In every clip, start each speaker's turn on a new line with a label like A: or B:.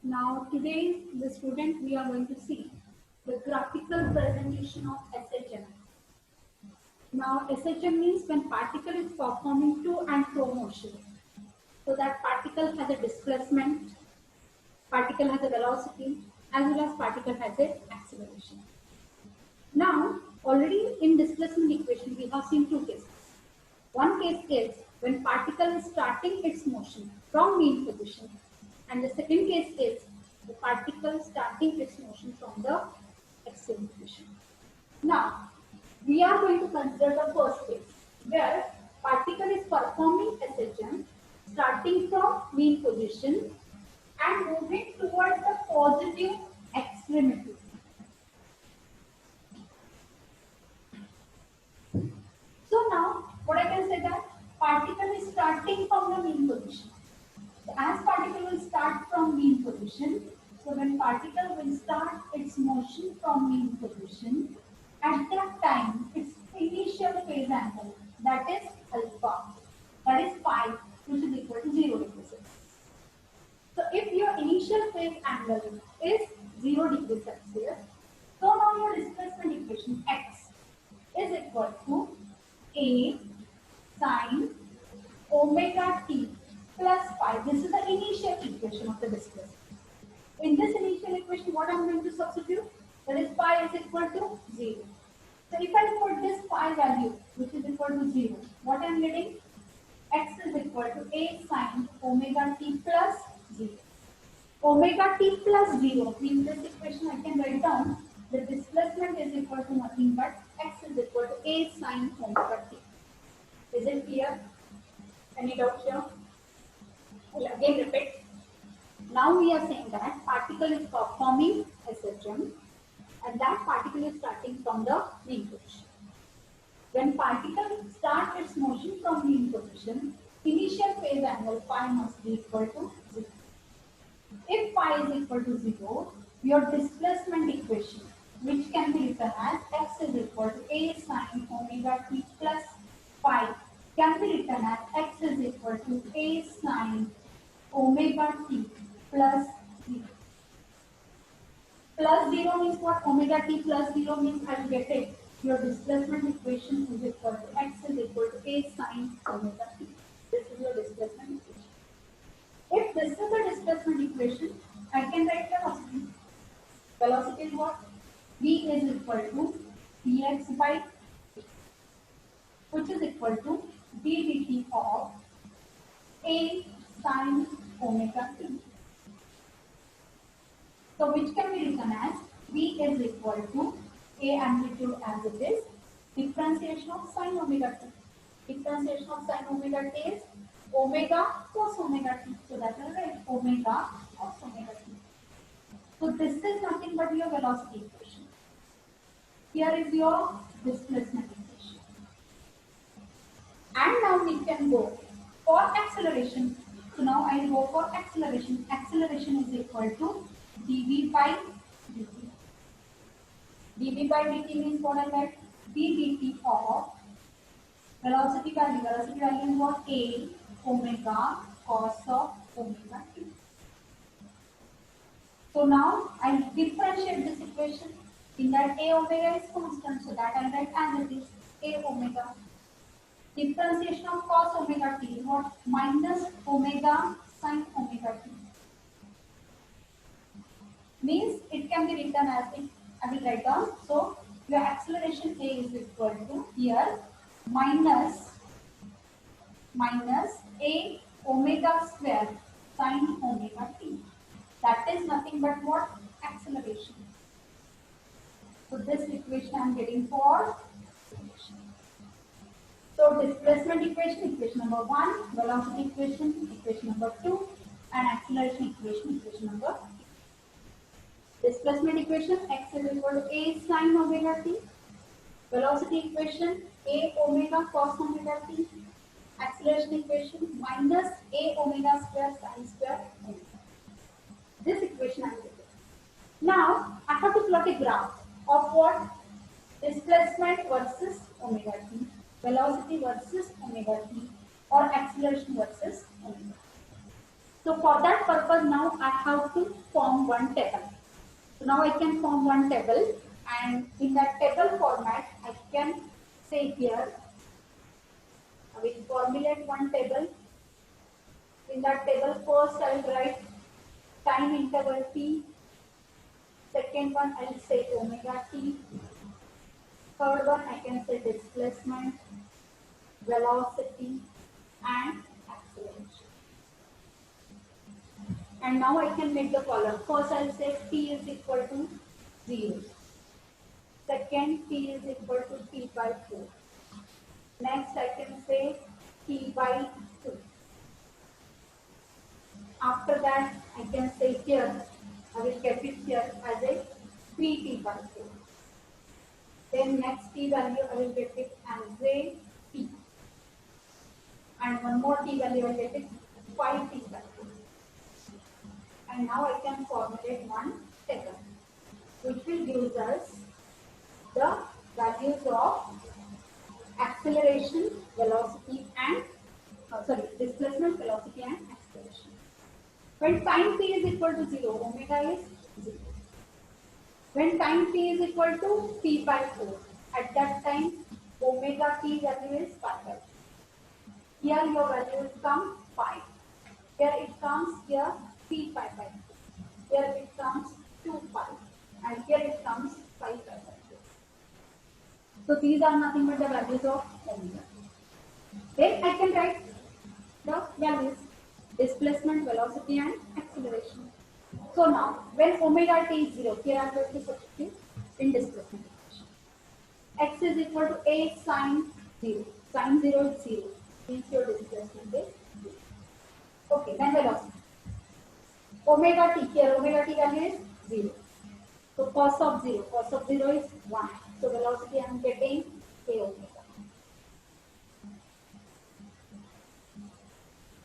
A: Now today, the student, we are going to see the graphical presentation of SHM. Now SHM means when particle is performing to and fro motion. So that particle has a displacement, particle has a velocity, as well as particle has a acceleration. Now already in displacement equation we have seen two cases. One case is when particle is starting its motion from mean position, and the second case is the particle starting its motion from the extreme position. Now, we are going to consider the first case where particle is performing SHM starting from mean position and moving towards the positive extremity. So now, what I can say that particle is starting from the mean position. So as particle will start from mean position, so when particle will start its motion from mean position, at that time its initial phase angle, that is alpha, that is phi, which is equal to 0 degrees Celsius. So if your initial phase angle is 0 degrees Celsius, so now your displacement equation x is equal to a sine omega t plus phi. This is the initial equation of the displacement. In this initial equation, what I am going to substitute? That is phi is equal to 0. So if I put this phi value, which is equal to 0, what I am getting? X is equal to a sine omega t plus 0. Omega t plus 0 means this equation I can write down. The displacement is equal to nothing but x is equal to a sine omega t. Is it clear? Any doubts here? I will again repeat. Now we are saying that particle is performing SHM and that particle is starting from the mean position. When particle starts its motion from mean position, initial phase angle phi must be equal to 0. If phi is equal to 0, your displacement equation, which can be written as x is equal to a sine omega t plus phi, can be written as x is equal to a sine omega t plus 0. Plus 0 means what? Omega t plus 0 means I will get it. Your displacement equation is equal to x is equal to a sine omega t. This is your displacement equation. If this is the displacement equation, I can write velocity. Velocity is what? V is equal to dx by t, which is equal to d dt of a sine omega t. So which can be written as V is equal to a amplitude as it is, differentiation of sine omega t. Differentiation of sine omega t is omega cos omega t. So that will write omega cos omega t. So this is nothing but your velocity equation. Here is your displacement equation. And now we can go for acceleration. So now I will go for acceleration. Acceleration is equal to dv by dt. dv by dt means what I write? d dt of velocity value. Velocity value is what? A omega cos of omega t. So now I differentiate this equation. In that a omega is constant, so that I write as it is a omega. Differentiation of cos omega t is what? Minus omega sin omega t. Means it can be written as it. I will write down. So your acceleration a is equal to here minus a omega square sin omega t. That is nothing but what? Acceleration. So this equation I am getting for acceleration. So displacement equation, equation number 1, velocity equation, equation number 2, and acceleration equation, equation number 3. Displacement equation, x is equal to a sine omega t. Velocity equation, a omega cos omega t. Acceleration equation, minus a omega square sin square omega. This equation I am getting. Now I have to plot a graph of what? Displacement versus omega t, velocity versus omega t, or acceleration versus omega t. So for that purpose, now I have to form one table. So now I can form one table, and in that table format, I can say here, I will formulate one table. In that table, first I will write time interval t. Second one I will say omega t. Third one I can say displacement, velocity, and acceleration. And now I can make the column. First I will say t is equal to 0. Second, t is equal to t by 4. Next I can say t by 2. After that I can say here, I will get it here as a 3t by 4. Then next t value I will get it as a t. And one more t value I will get it 5t by 4. And now I can formulate one table, which will give us the values of acceleration, velocity, and displacement, velocity, and acceleration. When time t is equal to 0, omega is 0. When time t is equal to t by 4, at that time omega t value is pi by 2. Here your values come pi. Here it comes here 3 pi by 2. Here it comes 2 pi. And here it comes 5 pi by 2. So these are nothing but the values of omega. Then I can write the values, displacement, velocity, and acceleration. So now, when omega t is 0, here I am going to substitute in displacement equation. X is equal to a sine 0. Sine 0 is 0. Means your displacement is 0. Okay, then velocity. Omega t, here omega t value is 0. So cos of 0 is 1. So velocity I am getting a omega.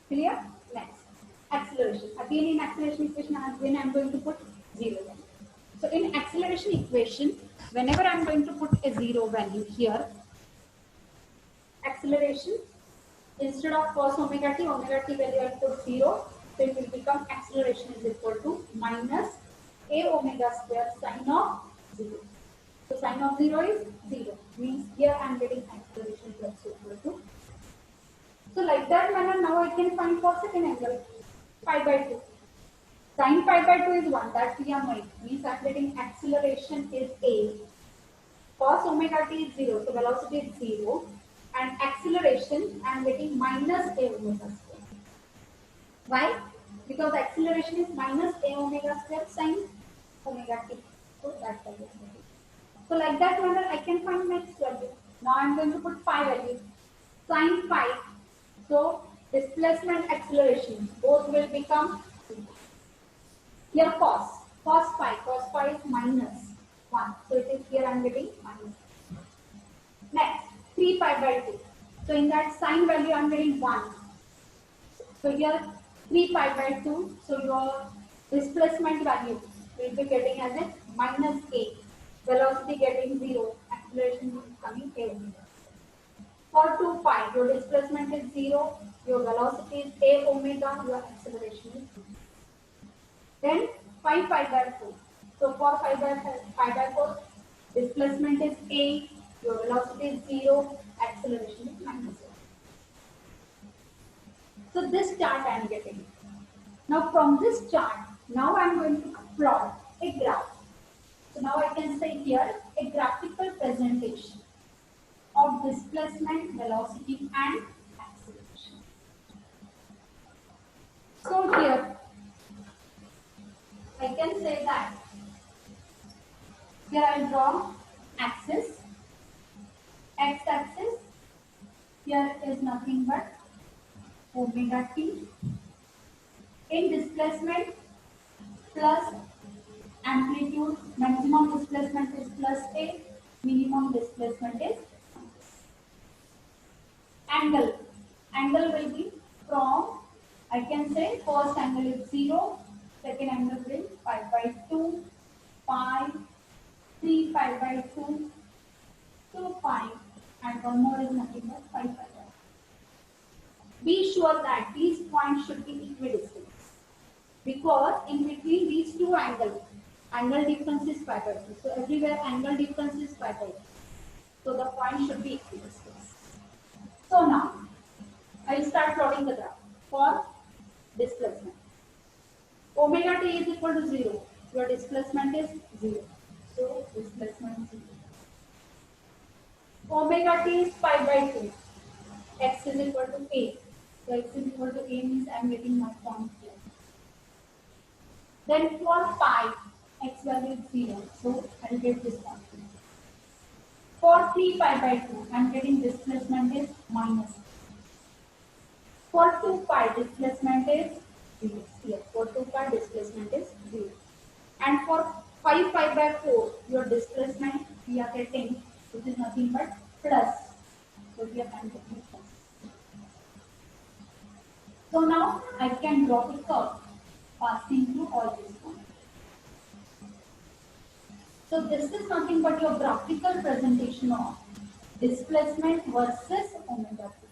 A: Clear? Next, acceleration. Again in acceleration equation, again I am going to put 0 value. So in acceleration equation, whenever I am going to put a 0 value here, acceleration, instead of cos omega t value I will put 0, so it will become acceleration is equal to minus a omega square sine of 0. So sine of 0 is 0, means here I am getting acceleration plus equal to. So like that manner, now I can find for second angle, pi by 2. Sin pi by 2 is 1, that we are knowing, means I am getting acceleration is a. Cos omega t is 0, so velocity is 0. And acceleration I am getting minus a omega square. Why? Because acceleration is minus a omega square sine omega t. So that's why. So like that manner I can find next value. Now I am going to put pi value. Sin pi. So displacement, acceleration, both will become here cos pi is minus 1. So it is here I am getting minus. Next, 3 pi by 2. So in that sine value I am getting 1. So here 3 pi by 2. So your displacement value will be getting as a minus a. Velocity getting 0. Acceleration is coming a omega. For 2 pi, your displacement is 0. Your velocity is a omega. Your acceleration is 0. Then 5 pi by 4. So for 5 by 4, displacement is a. Your velocity is 0, acceleration is minus 1. So this chart I am getting. Now from this chart, now I am going to plot a graph. So now I can say here a graphical presentation of displacement, velocity, and acceleration. So here I can say that here I draw axis. X-axis, here is nothing but omega t. In displacement, plus amplitude, maximum displacement is plus a, minimum displacement is angle. Angle will be from, I can say first angle is 0, second angle will pi by 2, pi, 3 pi by 2, 2 pi, and one more is nothing but 5 pi by 2. Be sure that these points should be equidistant. because in between these two angles, angle difference is pi by 2. So everywhere angle difference is pi by 2. So the point should be equidistant. So now I will start plotting the graph for displacement. Omega t is equal to 0. Your displacement is 0. So displacement 0. Omega t is pi by 2. X is equal to a. So x is equal to a means I am getting my point here. Then for pi, x value is 0. So I will get this point. For 3 pi by 2, I am getting displacement is minus. For 2 pi, displacement is 0. Here, for 2 pi, displacement is 0. And for 5 pi by 4, your displacement we are getting, which is nothing but plus. So we are getting plus. So now I can draw the curve passing through all these points. So this is nothing but your graphical presentation of displacement versus omega t,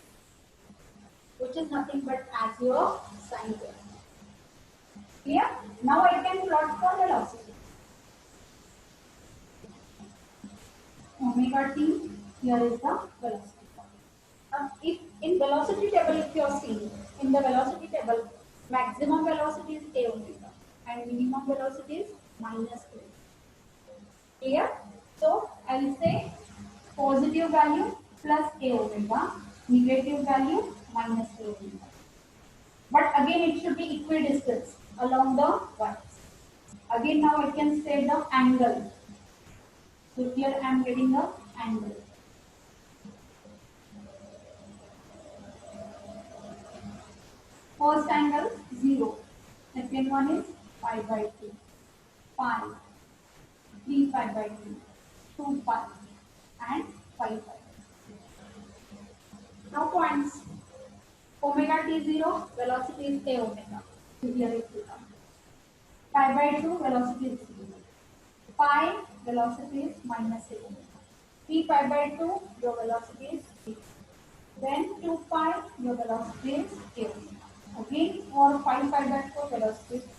A: which is nothing but as your sine wave. Clear? Now I can plot for velocity. Omega t, here is the velocity. If in velocity table, if you are seeing, in the velocity table, maximum velocity is a omega and minimum velocity is minus a. Clear? So I will say positive value plus a omega, negative value minus a omega. But again it should be equidistant along the y. Again now I can say the angle. So here I am getting the angle. First angle 0. Second one is pi by 2. Pi. 3 pi by 2. 2 pi. And 5 pi. Now points. Omega t 0, velocity is a omega. So here it will come. Pi by 2, velocity is 0. Pi, velocity is minus a omega. 3 pi by 2, your velocity is 0. Then 2 pi, your velocity is a omega. Again, for 5 pi by 4, velocity is 0.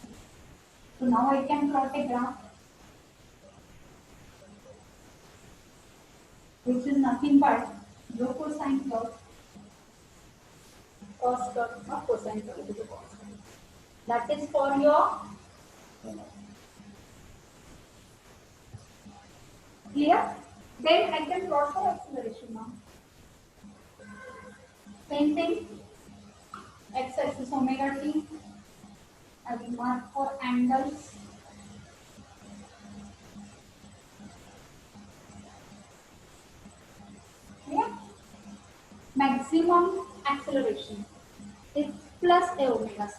A: So now I can plot a graph which is nothing but your cosine curve. Cos curve, not cosine curve, it is a cos curve. That is for your clear. Then I can plot for acceleration now. Same thing. X-axis omega t. I will mark for angles. Yeah. Maximum acceleration is plus a omega c.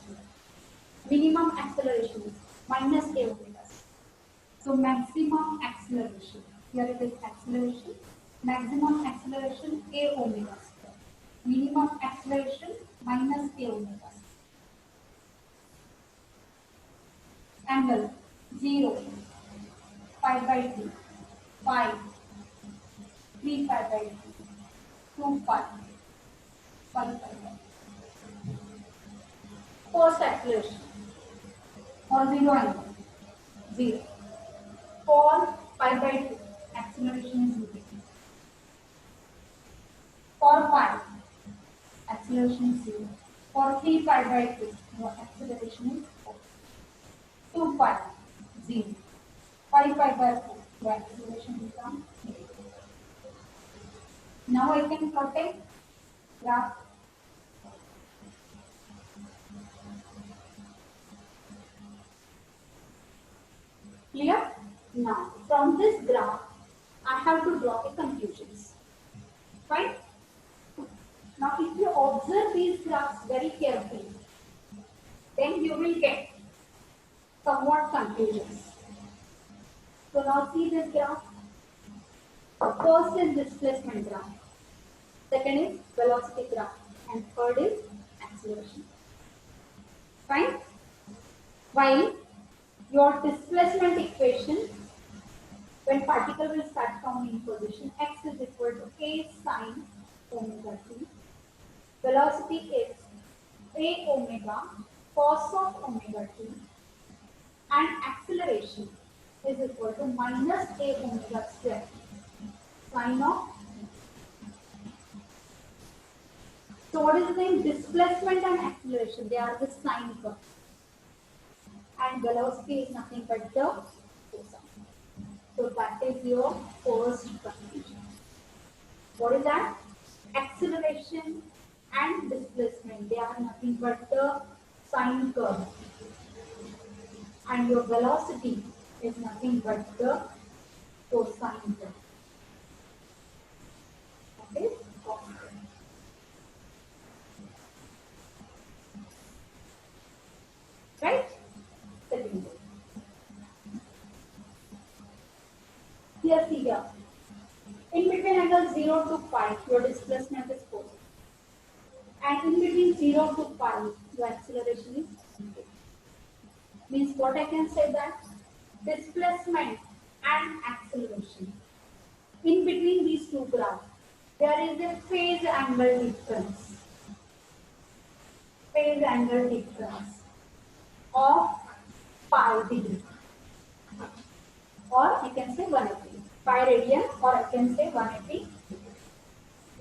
A: Minimum acceleration is minus a omega c. So maximum acceleration. Here it is acceleration. Maximum acceleration a omega c. Minimum acceleration minus a omega c. Angle 0, pi by 2, pi, 3 pi by 2, 2 pi, 5 pi by 2. First acceleration for 0 angle 0. For pi by 2, acceleration is 0. For pi, acceleration is 0. For 3 pi by 2, your acceleration is 4. 2 pi, 0. 5 pi by 4, your acceleration becomes 0. Now I can plot a graph. Clear? Now, from this graph, I have to draw the conclusions. Fine? Now, if you observe these graphs very carefully, then you will get somewhat conclusions. So now see this graph. First is displacement graph. Second is velocity graph. And third is acceleration. Fine? While your displacement equation, when particle will start from mean position, x is equal to a sine omega t. Velocity is a omega cos of omega t and acceleration is equal to minus a omega square sine of. So what is the name? Displacement and acceleration. They are the sine curve. And velocity is nothing but the cosine. So that is your first conclusion. What is that? Acceleration and displacement. They are nothing but the sine curve. And your velocity is nothing but the cosine curve. Okay? Right? Second. Here, see here. In between angle 0 to pi, your displacement is positive. And in between 0 to pi, your acceleration is negative. Means what I can say that displacement and acceleration. In between these two graphs, there is a phase angle difference. Phase angle difference of pi degree. Or you can say 180. Pi radian, or I can say 180.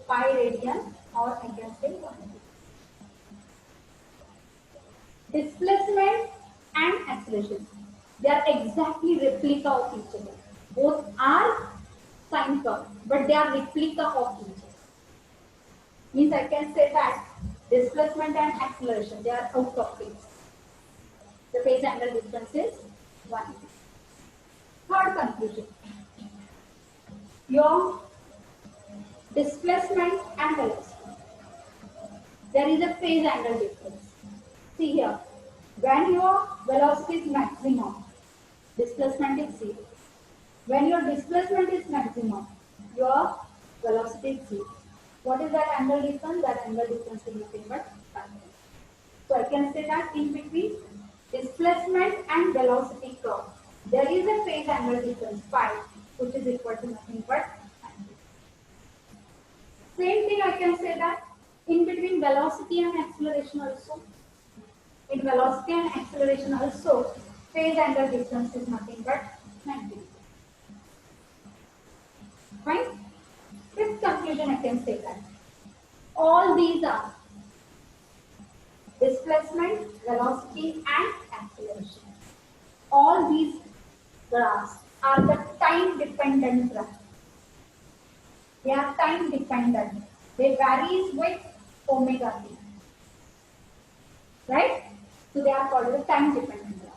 A: Pi radian, or I can say 180. Displacement and acceleration. They are exactly replica of each other. Both are sine curve, but they are replica of each other. Means I can say that displacement and acceleration, they are out of phase. The phase angle difference is 180. Third conclusion. Your displacement and velocity. There is a phase angle difference. See here, when your velocity is maximum, displacement is 0. When your displacement is maximum, your velocity is 0. What is that angle difference? That angle difference is nothing but pi. So I can say that in between displacement and velocity curve, there is a phase angle difference pi, which is equal to nothing but pi. Same thing I can say that in between velocity and acceleration also. In velocity and acceleration also, phase angle difference is nothing but 90. Fine? Fifth conclusion I can say that all these are displacement, velocity and acceleration. All these graphs are the time dependent graphs. They are time dependent. They varies with omega t. Right? So they are called the time dependent graph.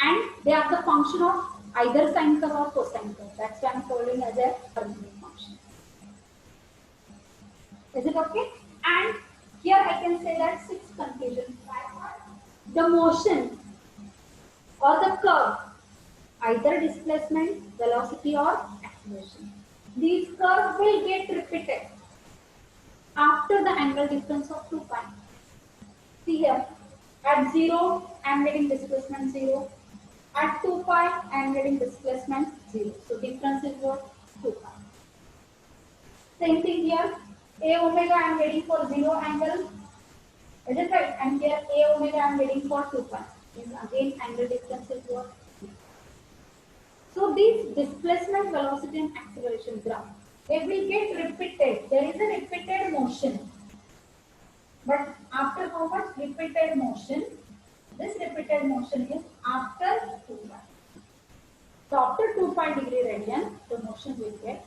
A: And they are the function of either sine curve or cosine curve. That's why I am calling as a harmonic function. Is it okay? And here I can say that sixth conclusion. The motion or the curve, either displacement, velocity or acceleration. These curves will get repeated after the angle difference of 2 pi. See here, at 0 I am getting displacement 0. At 2 pi I am getting displacement 0. So difference is what? 2 pi. Same thing here, a omega I am getting for 0 angle. Is it right? And here a omega I am getting for 2 pi. Again angle difference is what? So these displacement, velocity and acceleration graph, they will get repeated. There is a repeated motion. But after how much repeated motion? This repeated motion is after 2 pi. So after 2 pi degree radian, the motion will get.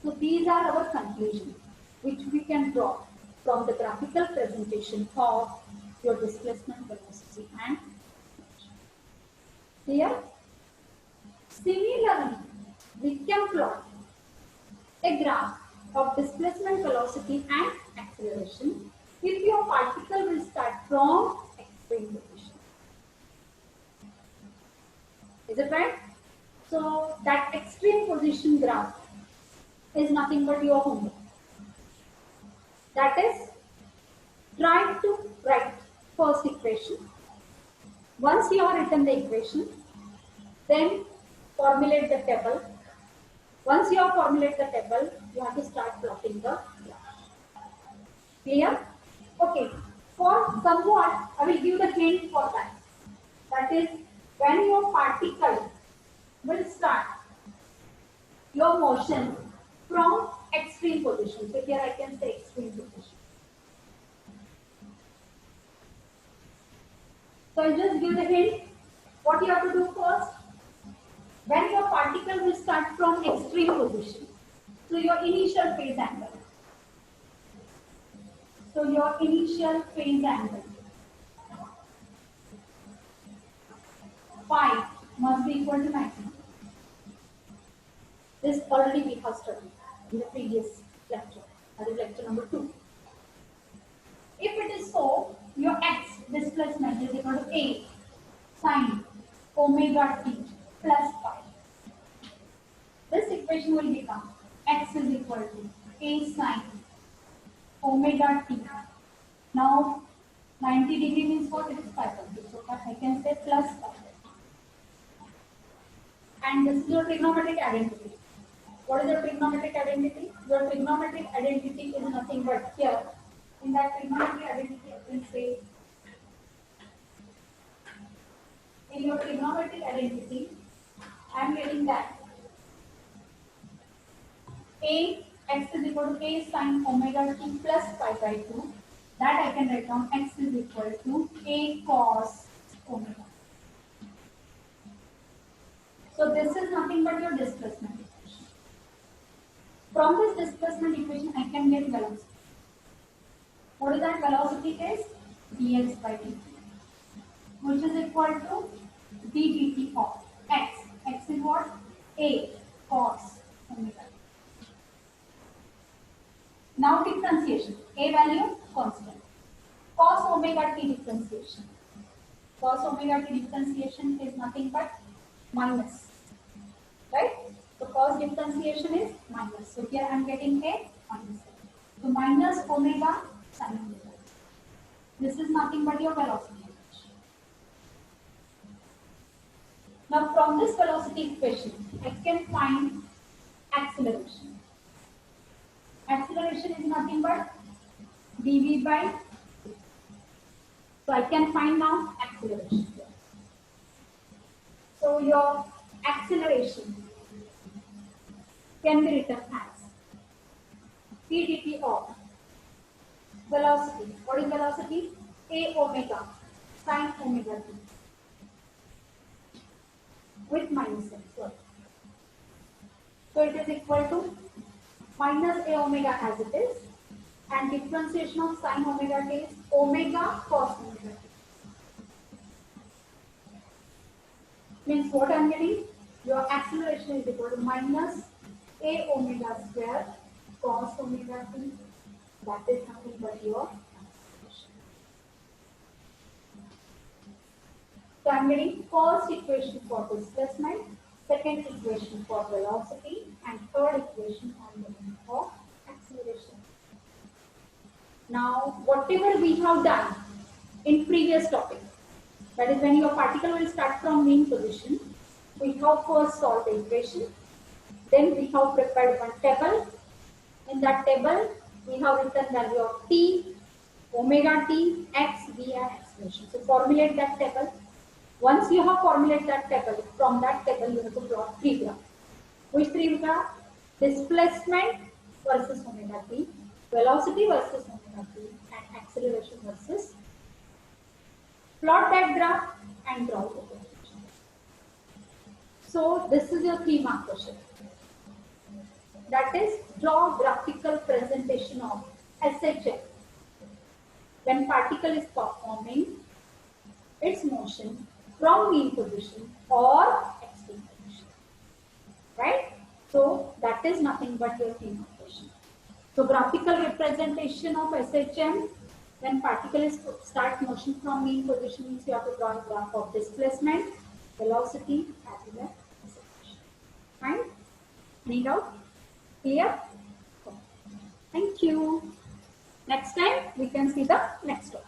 A: So these are our conclusions, which we can draw from the graphical presentation of your displacement, velocity and here. Similarly, we can plot a graph of displacement, velocity and acceleration if your particle will start from extreme position. Is it right? So that extreme position graph is nothing but your homework. That is, try to write first equation. Once you have written the equation, then formulate the table. Once you have formulated the table, you have to start plotting the graph. Clear? Okay. For somewhat, I will give the hint for that. That is, when your particle will start your motion from extreme position. So here I can say extreme position. So I'll just give the hint. What you have to do first? When your particle will start from extreme position, so your initial phase angle. So your initial phase angle phi must be equal to 90. This already we have studied in the previous lecture, that is lecture number 2. If it is so, your x displacement is equal to a sine omega t plus phi. This equation will become x is equal to a sine omega t. Now 90 degree means what? It is 500. So I can say plus 500. And this is your trigonometric identity. What is your trigonometric identity? Your trigonometric identity is nothing but here. In that trigonometric identity, I can say, in your trigonometric identity, I am getting that a x is equal to a sine omega t plus pi by 2. That I can write down x is equal to a cos omega. So this is nothing but your displacement equation. From this displacement equation, I can get velocity. What is that velocity is? dx by dt, which is equal to d dt of x. X is what? A cos omega. Now differentiation. A value constant. Cos omega t differentiation. Cos omega t differentiation is nothing but minus. Right? So cos differentiation is minus. So here I am getting a minus. So minus omega sin omega. This is nothing but your velocity equation. Now from this velocity equation, I can find acceleration. Acceleration is nothing but dv by t. So I can find now acceleration. So your acceleration can be written as d dt of velocity. What is velocity? A omega sin omega t with minus x. So it is equal to minus a omega as it is, and differentiation of sin omega t is omega cos omega t. Means what I am getting? Your acceleration is equal to minus a omega square cos omega t. That is nothing but your acceleration. So I am getting first equation for displacement, second equation for velocity, and third equation on the limit of acceleration. Now, whatever we have done in previous topic, that is when your particle will start from mean position, we have first solved the equation, then we have prepared one table. In that table, we have written value of t, omega t, x, v and acceleration. So formulate that table. Once you have formulated that table, from that table you have to plot three graphs. Which three graphs? Displacement versus omega t, velocity versus omega t, and acceleration versus. Plot that graph and draw the equation. So this is your 3-mark question. That is, draw graphical presentation of SHF when particle is performing its motion from mean position or extreme position. Right? So that is nothing but your 3-mark question. So graphical representation of SHM when particle is start motion from mean position means you have to draw a graph of displacement, velocity, as well as acceleration. Fine? Any doubt? Clear? Thank you. Next time we can see the next one.